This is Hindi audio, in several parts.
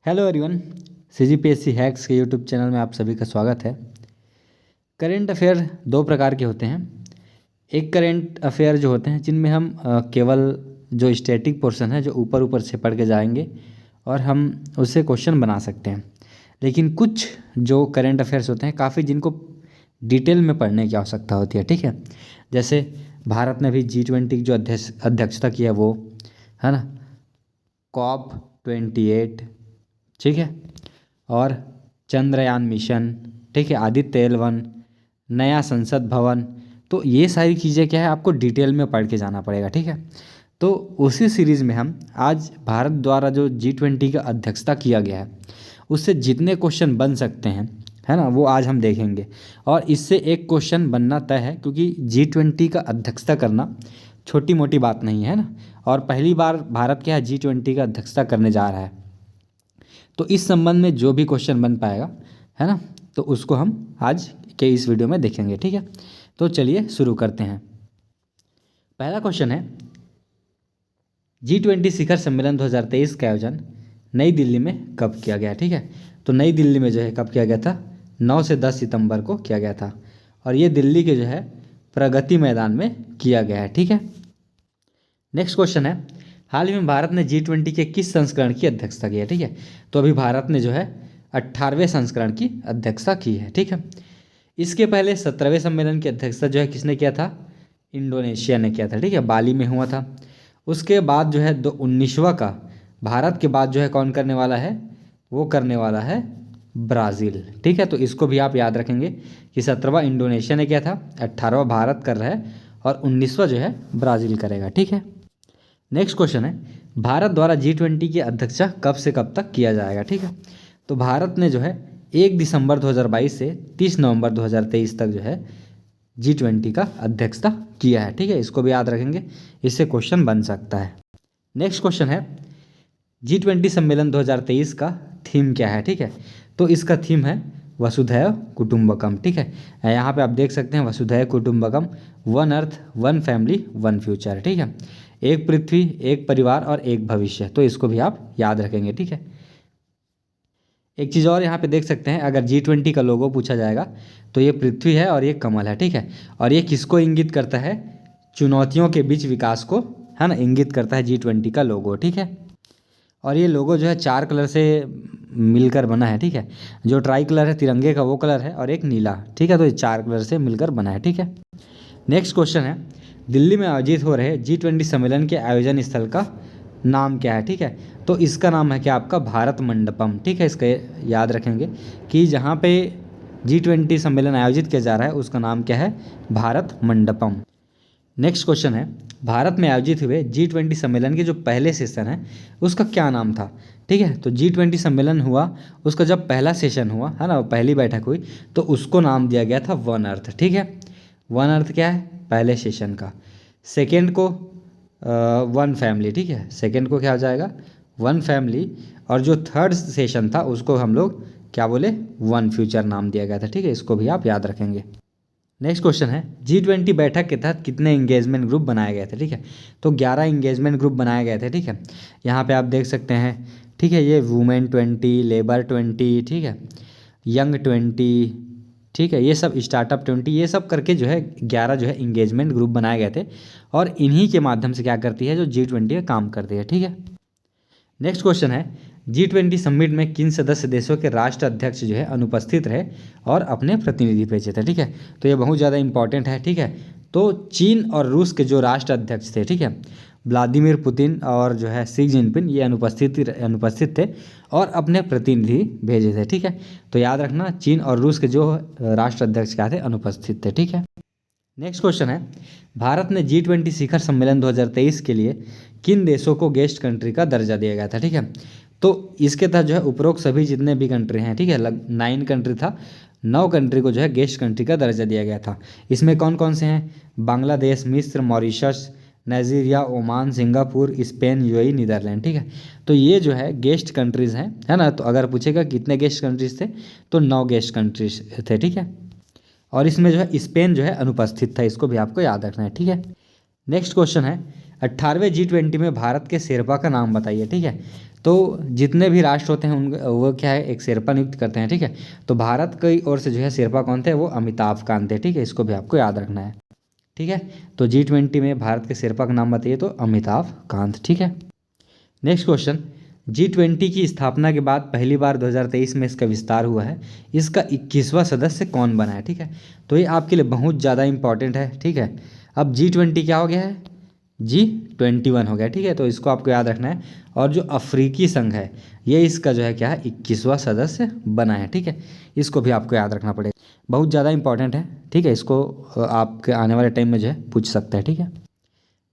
हेलो एवरीवन, सीजीपीएससी हैक्स के यूट्यूब चैनल में आप सभी का स्वागत है। करेंट अफेयर दो प्रकार के होते हैं। एक करेंट अफेयर जो होते हैं जिनमें हम केवल जो स्टैटिक पोर्शन है जो ऊपर ऊपर से पढ़ के जाएंगे और हम उससे क्वेश्चन बना सकते हैं। लेकिन कुछ जो करेंट अफेयर्स होते हैं काफ़ी जिनको डिटेल में पढ़ने की आवश्यकता होती है, ठीक है। जैसे भारत ने भी G20 की जो अध्यक्षता की है वो है ना, COP28, ठीक है, और चंद्रयान मिशन, ठीक है, आदित्य L1, नया संसद भवन। तो ये सारी चीज़ें क्या है आपको डिटेल में पढ़ के जाना पड़ेगा, ठीक है। तो उसी सीरीज़ में हम आज भारत द्वारा जो G20 का अध्यक्षता किया गया है उससे जितने क्वेश्चन बन सकते हैं, है ना, वो आज हम देखेंगे। और इससे एक क्वेश्चन बनना तय है क्योंकि G20 का अध्यक्षता करना छोटी मोटी बात नहीं है ना। और पहली बार भारत क्या है G20 का अध्यक्षता करने जा रहा है। तो इस संबंध में जो भी क्वेश्चन बन पाएगा, है ना, तो उसको हम आज के इस वीडियो में देखेंगे, ठीक है। तो चलिए शुरू करते हैं। पहला क्वेश्चन है, G20 शिखर सम्मेलन 2023 का आयोजन नई दिल्ली में कब किया गया, ठीक है। तो नई दिल्ली में जो है कब किया गया था, 9 से 10 सितंबर को किया गया था और ये दिल्ली के जो है प्रगति मैदान में किया गया है, ठीक है। नेक्स्ट क्वेश्चन है, हाल ही में भारत ने G20 के किस संस्करण की अध्यक्षता की है, ठीक है। तो अभी भारत ने जो है 18वें संस्करण की अध्यक्षता की है, ठीक है। इसके पहले 17वें सम्मेलन की अध्यक्षता जो है किसने किया था, इंडोनेशिया ने किया था, ठीक है, बाली में हुआ था। उसके बाद जो है 19वां का भारत के बाद जो है कौन करने वाला है, वो करने वाला है ब्राज़ील, ठीक है। तो इसको भी आप याद रखेंगे कि 17वां इंडोनेशिया ने किया था, 18वां भारत कर रहा है और 19वां जो है ब्राज़ील करेगा, ठीक है। नेक्स्ट क्वेश्चन है, भारत द्वारा G20 की अध्यक्षता कब से कब तक किया जाएगा, ठीक है। तो भारत ने जो है 1 दिसंबर 2022 से 30 नवंबर 2023 तक जो है G20 का अध्यक्षता किया है, ठीक है। इसको भी याद रखेंगे, इससे क्वेश्चन बन सकता है। नेक्स्ट क्वेश्चन है, G20 सम्मेलन 2023 का थीम क्या है, ठीक है। तो इसका थीम है वसुधैव कुटुंबकम, ठीक है। यहाँ पे आप देख सकते हैं वसुधैव कुटुंबकम, one earth one family one future, ठीक है। एक पृथ्वी एक परिवार और एक भविष्य, तो इसको भी आप याद रखेंगे, ठीक है। एक चीज़ और यहाँ पे देख सकते हैं, अगर G20 का लोगो पूछा जाएगा तो ये पृथ्वी है और ये कमल है, ठीक है। और ये किसको इंगित करता है, चुनौतियों के बीच विकास को, है ना, इंगित करता है G20 का लोगो, ठीक है। और ये लोगो जो है 4 कलर से मिलकर बना है, ठीक है। जो ट्राई कलर है तिरंगे का वो कलर है और एक नीला, ठीक है। तो ये 4 कलर से मिलकर बना है, ठीक है। नेक्स्ट क्वेश्चन है, दिल्ली में आयोजित हो रहे G20 सम्मेलन के आयोजन स्थल का नाम क्या है, ठीक है। तो इसका नाम है क्या आपका भारत मंडपम, ठीक है। इसका याद रखेंगे कि जहाँ पे G20 सम्मेलन आयोजित किया जा रहा है उसका नाम क्या है, भारत मंडपम। नेक्स्ट क्वेश्चन है, भारत में आयोजित हुए G20 सम्मेलन के जो पहले सेशन है उसका क्या नाम था, ठीक है। तो G20 सम्मेलन हुआ, उसका जब पहला सेशन हुआ, है ना, पहली बैठक हुई, तो उसको नाम दिया गया था वन अर्थ, ठीक है। वन अर्थ क्या है, पहले सेशन का। सेकेंड को वन फैमिली, ठीक है। सेकेंड को क्या हो जाएगा, वन फैमिली। और जो थर्ड सेशन था उसको हम लोग क्या बोले, वन फ्यूचर नाम दिया गया था, ठीक है। इसको भी आप याद रखेंगे। नेक्स्ट क्वेश्चन है, G20 बैठक के तहत कितने इंगेजमेंट ग्रुप बनाए गए थे, ठीक है। तो 11 इंगेजमेंट ग्रुप बनाए गए थे, ठीक है। यहाँ पे आप देख सकते हैं, ठीक है, ये वुमेन 20, लेबर 20, ठीक है, यंग 20, ठीक है, ये सब स्टार्टअप 20, ये सब करके जो है 11 जो है इंगेजमेंट ग्रुप बनाए गए थे और इन्हीं के माध्यम से क्या करती है जो G20 का काम करती है, ठीक है। नेक्स्ट क्वेश्चन है, G20 समिट में किन सदस्य देशों के राष्ट्र अध्यक्ष जो है अनुपस्थित रहे और अपने प्रतिनिधि भेजे थे, ठीक है। तो ये बहुत ज़्यादा इंपॉर्टेंट है, ठीक है। तो चीन और रूस के जो राष्ट्र अध्यक्ष थे, ठीक है, व्लादिमीर पुतिन और जो है शी जिनपिंग, ये अनुपस्थित थे और अपने प्रतिनिधि भेजे थे, ठीक है। तो याद रखना, चीन और रूस के जो राष्ट्र अध्यक्ष क्या थे, अनुपस्थित थे, ठीक है। नेक्स्ट क्वेश्चन है, भारत ने G20 शिखर सम्मेलन 2023 के लिए किन देशों को गेस्ट कंट्री का दर्जा दिया गया था, ठीक है। तो इसके तहत जो है उपरोक्त सभी जितने भी कंट्री हैं, ठीक है, 9 कंट्री था, 9 कंट्री को जो है गेस्ट कंट्री का दर्जा दिया गया था। इसमें कौन कौन से हैं, बांग्लादेश, मिस्र, Mauritius, Nigeria, Oman, Singapore, Spain, UAE, Netherland, ठीक है। तो ये जो है गेस्ट कंट्रीज़ हैं, है ना। तो अगर पूछेगा कितने गेस्ट कंट्रीज थे तो 9 गेस्ट कंट्रीज थे, ठीक है। और इसमें जो है स्पेन जो है अनुपस्थित था, इसको भी आपको याद रखना है, ठीक है। नेक्स्ट क्वेश्चन है, 18वें G20 में भारत के शेरपा का नाम बताइए। ठीक है, तो जितने भी राष्ट्र होते हैं उन वो क्या है, एक शेरपा नियुक्त करते हैं। ठीक है, तो भारत की ओर से जो है शेरपा कौन थे, वो अमिताभ कांत थे। ठीक है, इसको भी आपको याद रखना है। ठीक है, तो G20 में भारत के शेरपा का नाम बताइए, तो अमिताभ कांत। ठीक है, नेक्स्ट क्वेश्चन, G20 की स्थापना के बाद पहली बार 2023 में इसका विस्तार हुआ है, इसका 21वां सदस्य कौन बना है। ठीक है, तो ये आपके लिए बहुत ज़्यादा इंपॉर्टेंट है। ठीक है, अब G20 क्या हो गया है, G21 हो गया। ठीक है, तो इसको आपको याद रखना है। और जो अफ्रीकी संघ है ये इसका जो है क्या है, 21वां सदस्य बना है। ठीक है, इसको भी आपको याद रखना पड़ेगा, बहुत ज़्यादा इंपॉर्टेंट है। ठीक है, इसको आपके आने वाले टाइम में जो है पूछ सकते हैं। ठीक है,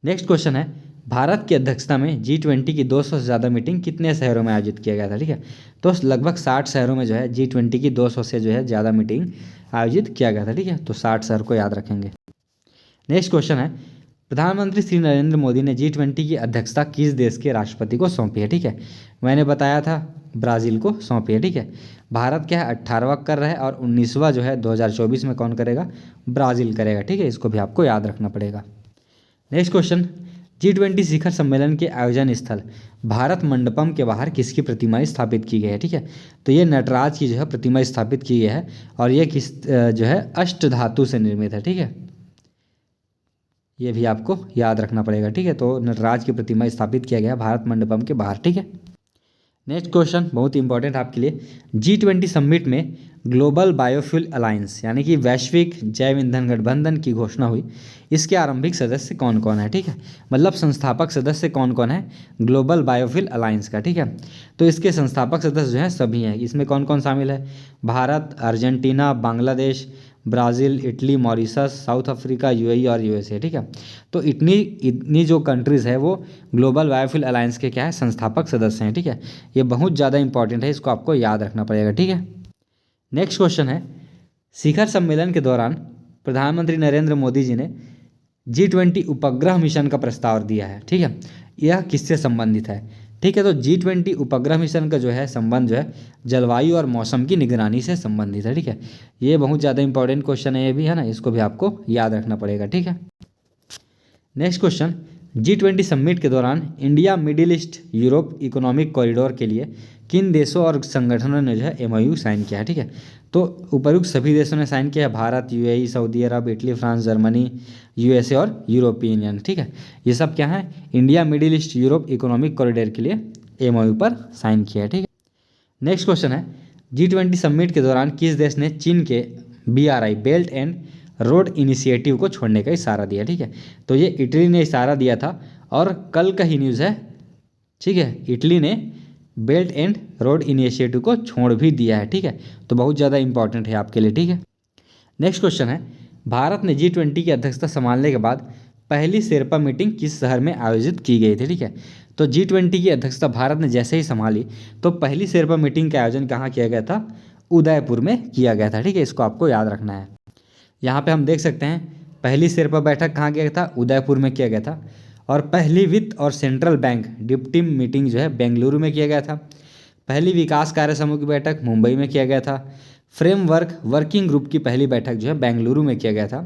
नेक्स्ट क्वेश्चन है, भारत की अध्यक्षता में G20 की 200 से ज़्यादा मीटिंग कितने शहरों में आयोजित किया गया था। ठीक है, तो लगभग 60 शहरों में जो है G20 की 200 से जो है ज़्यादा मीटिंग आयोजित किया गया था। ठीक है, तो 60 शहर को याद रखेंगे। नेक्स्ट क्वेश्चन है, प्रधानमंत्री श्री नरेंद्र मोदी ने G20 की अध्यक्षता किस देश के राष्ट्रपति को सौंपी है। ठीक है, मैंने बताया था ब्राज़ील को सौंपी है। ठीक है, भारत क्या है 18वां कर रहा है और 19वां जो है 2024 में कौन करेगा, ब्राज़ील करेगा। ठीक है, इसको भी आपको याद रखना पड़ेगा। नेक्स्ट क्वेश्चन, G20 शिखर सम्मेलन के आयोजन स्थल भारत मंडपम के बाहर किसकी प्रतिमा स्थापित की गई है। ठीक है, तो ये नटराज की जो है प्रतिमा स्थापित की गई है और ये किस जो है अष्ट धातु से निर्मित है। ठीक है, ये भी आपको याद रखना पड़ेगा। ठीक है, तो नटराज की प्रतिमा स्थापित किया गया भारत मंडपम के बाहर। ठीक है, नेक्स्ट क्वेश्चन बहुत इंपॉर्टेंट आपके लिए, G20 समिट में ग्लोबल बायोफ्यूल अलायंस यानी कि वैश्विक जैव ईंधन गठबंधन की घोषणा हुई, इसके आरंभिक सदस्य कौन कौन है। ठीक है, मतलब संस्थापक सदस्य कौन कौन है ग्लोबल बायोफ्यूल अलायंस का। ठीक है, तो इसके संस्थापक सदस्य जो हैं सभी हैं, इसमें कौन कौन शामिल है, Bharat, Argentina, Bangladesh, Brazil, Italy, Mauritius, south Africa, UAE और यूएसए। ठीक है, तो इतनी जो कंट्रीज़ है वो ग्लोबल बायोफ्यूल अलायंस के क्या है, संस्थापक सदस्य हैं। ठीक है, ये बहुत ज़्यादा इंपॉर्टेंट है, इसको आपको याद रखना पड़ेगा। ठीक है, नेक्स्ट क्वेश्चन है, शिखर सम्मेलन के दौरान प्रधानमंत्री नरेंद्र मोदी जी ने G20 उपग्रह मिशन का प्रस्ताव दिया है। ठीक है, यह किससे संबंधित है। ठीक है, तो G20 उपग्रह मिशन का जो है संबंध जो है जलवायु और मौसम की निगरानी से संबंधित है। ठीक है, ये बहुत ज़्यादा इंपॉर्टेंट क्वेश्चन है, ये भी है ना, इसको भी आपको याद रखना पड़ेगा। ठीक है, नेक्स्ट क्वेश्चन, G20 समिट के दौरान India middle east Europe economic corridor के लिए किन देशों और संगठनों ने जो है MOU साइन किया है। ठीक है, तो उपयुक्त सभी देशों ने साइन किया है, भारत, यूएई, सऊदी अरब, इटली, फ्रांस, जर्मनी, यूएसए और यूरोपियन यूनियन। ठीक है, ये सब क्या है, India middle east Europe economic corridor के लिए MOU पर साइन किया है। ठीक है, नेक्स्ट क्वेश्चन है, G20 समिट के दौरान किस देश ने चीन के BRI belt and road initiative को छोड़ने का इशारा दिया। ठीक है, तो ये इटली ने इशारा दिया था और कल का ही न्यूज़ है। ठीक है, इटली ने बेल्ट एंड रोड इनिशिएटिव को छोड़ भी दिया है। ठीक है, तो बहुत ज़्यादा इंपॉर्टेंट है आपके लिए। ठीक है, नेक्स्ट क्वेश्चन है, भारत ने G20 की अध्यक्षता संभालने के बाद पहली शेरपा मीटिंग किस शहर में आयोजित की गई थी। ठीक है, तो G20 की अध्यक्षता भारत ने जैसे ही संभाली तो पहली शेरपा मीटिंग का आयोजन कहाँ किया गया था, उदयपुर में किया गया था। ठीक है, इसको आपको याद रखना है। यहाँ पे हम देख सकते हैं पहली शेरपा बैठक कहाँ किया गया था, उदयपुर में किया गया था। और पहली वित्त और सेंट्रल बैंक डिप्टी मीटिंग जो है बेंगलुरु में किया गया था। पहली विकास कार्य समूह की बैठक मुंबई में किया गया था। फ्रेमवर्क वर्किंग ग्रुप की पहली बैठक जो है बेंगलुरु में किया गया था।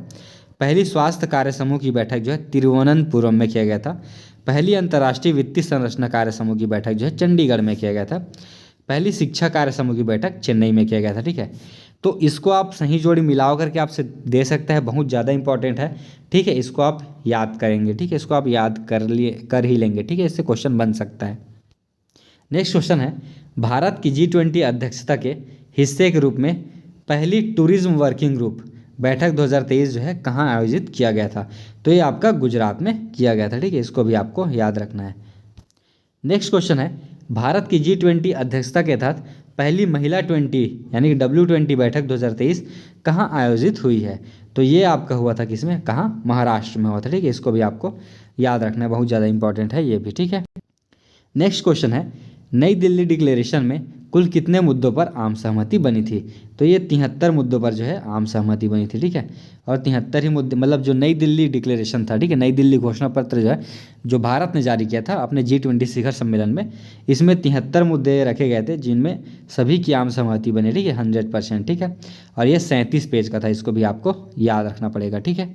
पहली स्वास्थ्य कार्य समूह की बैठक जो है तिरुवनंतपुरम में किया गया था। पहली अंतर्राष्ट्रीय वित्तीय संरचना कार्य समूह की बैठक जो है चंडीगढ़ में किया गया था। पहली शिक्षा कार्य समूह की बैठक चेन्नई में किया गया था। ठीक है, तो इसको आप सही जोड़ी मिलाओ करके आपसे दे सकते हैं, बहुत ज़्यादा इंपॉर्टेंट है। ठीक है, इसको आप याद करेंगे। ठीक है, इसको आप याद कर ही लेंगे। ठीक है, इससे क्वेश्चन बन सकता है। नेक्स्ट क्वेश्चन है, भारत की G20 अध्यक्षता के हिस्से के रूप में पहली टूरिज्म वर्किंग ग्रुप बैठक 2023 जो है कहाँ आयोजित किया गया था, तो ये आपका गुजरात में किया गया था। ठीक है, इसको भी आपको याद रखना है। नेक्स्ट क्वेश्चन है, भारत की G20 अध्यक्षता के तहत पहली महिला 20 यानी कि W20 बैठक 2023 कहाँ आयोजित हुई है, तो ये आपका हुआ था किसमें, कहाँ, महाराष्ट्र में हुआ था। ठीक है, इसको भी आपको याद रखना है, बहुत ज़्यादा इंपॉर्टेंट है ये भी। ठीक है, नेक्स्ट क्वेश्चन है, नई दिल्ली डिक्लेरेशन में कुल कितने मुद्दों पर आम सहमति बनी थी, तो ये 73 मुद्दों पर जो है आम सहमति बनी थी। ठीक है, और 73 ही मुद्दे, मतलब जो नई दिल्ली डिक्लेरेशन था, ठीक है, नई दिल्ली घोषणा पत्र जो है जो भारत ने जारी किया था अपने G20 शिखर सम्मेलन में, इसमें 73 मुद्दे रखे गए थे जिनमें सभी की आम सहमति बनी। ठीक है, 100%। ठीक है, और ये 37 पेज का था, इसको भी आपको याद रखना पड़ेगा। ठीक है,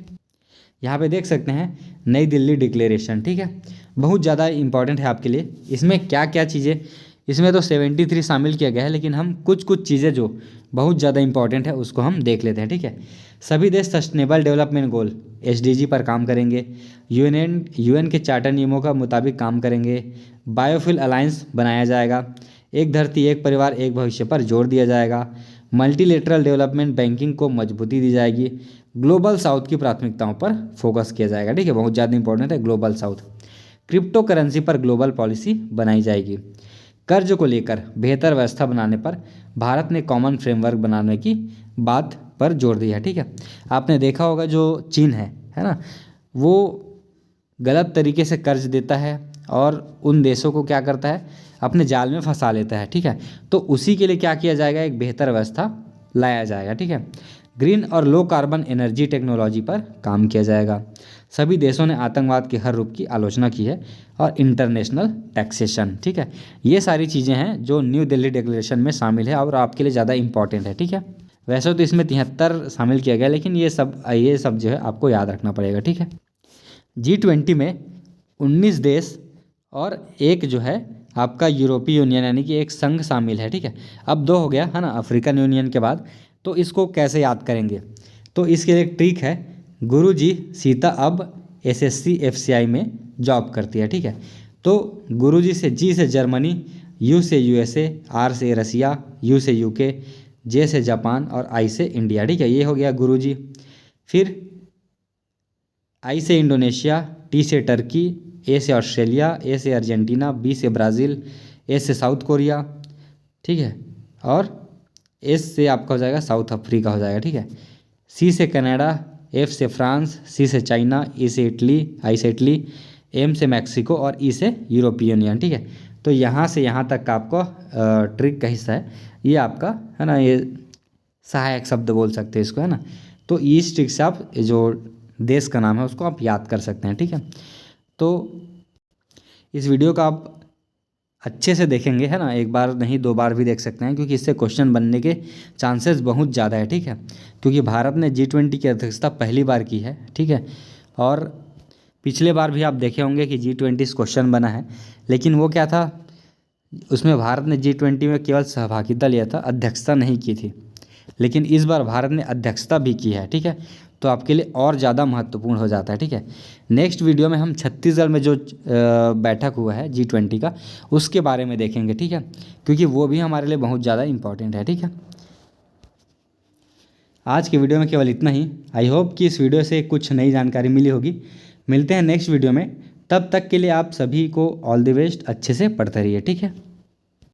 यहाँ पे देख सकते हैं नई दिल्ली डिक्लेरेशन, ठीक है, बहुत ज़्यादा इंपॉर्टेंट है आपके लिए। इसमें क्या क्या चीज़ें, इसमें तो 73 शामिल किया गया है, लेकिन हम कुछ कुछ चीज़ें जो बहुत ज़्यादा इंपॉर्टेंट है उसको हम देख लेते हैं, ठीक है। सभी देश सस्टेनेबल डेवलपमेंट गोल SDG पर काम करेंगे, यूएन के चार्टर नियमों का मुताबिक काम करेंगे, बायोफ्यूल अलायंस बनाया जाएगा, एक धरती एक परिवार एक भविष्य पर जोर दिया जाएगा, मल्टीलेटरल डेवलपमेंट बैंकिंग को मजबूती दी जाएगी, ग्लोबल साउथ की प्राथमिकताओं पर फोकस किया जाएगा, ठीक है, बहुत ज़्यादा इंपॉर्टेंट है ग्लोबल साउथ। क्रिप्टो करेंसी पर ग्लोबल पॉलिसी बनाई जाएगी। कर्ज को लेकर बेहतर व्यवस्था बनाने पर भारत ने कॉमन फ्रेमवर्क बनाने की बात पर जोर दिया, ठीक है। आपने देखा होगा जो चीन है ना, वो गलत तरीके से कर्ज देता है और उन देशों को क्या करता है, अपने जाल में फंसा लेता है, ठीक है। तो उसी के लिए क्या किया जाएगा, एक बेहतर व्यवस्था लाया जाएगा, ठीक है। ग्रीन और लो कार्बन एनर्जी टेक्नोलॉजी पर काम किया जाएगा। सभी देशों ने आतंकवाद के हर रूप की आलोचना की है और इंटरनेशनल टैक्सेशन, ठीक है। ये सारी चीज़ें हैं जो न्यू दिल्ली डिक्लेरेशन में शामिल है और आपके लिए ज़्यादा इंपॉर्टेंट है, ठीक है। वैसे तो इसमें 73 शामिल किया गया, लेकिन ये सब जो है आपको याद रखना पड़ेगा, ठीक है। G20 में 19 देश और एक जो है आपका यूरोपीय यूनियन यानी कि एक संघ शामिल है, ठीक है। अब 2 हो गया है ना अफ्रीकन यूनियन के बाद। तो इसको कैसे याद करेंगे, तो इसके लिए एक ट्रिक है। गुरुजी सीता अब SSC FCI में जॉब करती है, ठीक है। तो गुरुजी से G से जर्मनी, U से USA, R से रसिया, U से UK, J से जापान और I से इंडिया, ठीक है। ये हो गया गुरुजी। फिर I से इंडोनेशिया, T से टर्की, A से ऑस्ट्रेलिया, A से अर्जेंटीना, B से ब्राज़ील, S से साउथ कोरिया, ठीक है, और S से आपका हो जाएगा साउथ अफ्रीका हो जाएगा, ठीक है। C से कनाडा, F से फ्रांस, C से चाइना, E से इटली, I से इटली, M से मैक्सिको और E से यूरोपीय यूनियन, ठीक है। तो यहाँ से यहाँ तक का आपको ट्रिक का हिस्सा है ये आपका, है ना, ये सहायक शब्द बोल सकते हैं इसको, है ना। तो इस ट्रिक से आप जो देश का नाम है उसको आप याद कर सकते हैं, ठीक है। तो इस वीडियो का आप अच्छे से देखेंगे, है ना, एक बार नहीं 2 बार भी देख सकते हैं, क्योंकि इससे क्वेश्चन बनने के चांसेस बहुत ज़्यादा है, ठीक है। क्योंकि भारत ने G20 की अध्यक्षता पहली बार की है, ठीक है। और पिछले बार भी आप देखे होंगे कि G20 से क्वेश्चन बना है, लेकिन वो क्या था, उसमें भारत ने G20 में केवल सहभागिता लिया था, अध्यक्षता नहीं की थी। लेकिन इस बार भारत ने अध्यक्षता भी की है, ठीक है। तो आपके लिए और ज़्यादा महत्वपूर्ण हो जाता है, ठीक है। नेक्स्ट वीडियो में हम छत्तीसगढ़ में जो बैठक हुआ है G20 का उसके बारे में देखेंगे, ठीक है, क्योंकि वो भी हमारे लिए बहुत ज़्यादा इंपॉर्टेंट है, ठीक है। आज के वीडियो में केवल इतना ही। आई होप कि इस वीडियो से कुछ नई जानकारी मिली होगी। मिलते हैं नेक्स्ट वीडियो में, तब तक के लिए आप सभी को ऑल द बेस्ट, अच्छे से पढ़ते रहिए, ठीक है।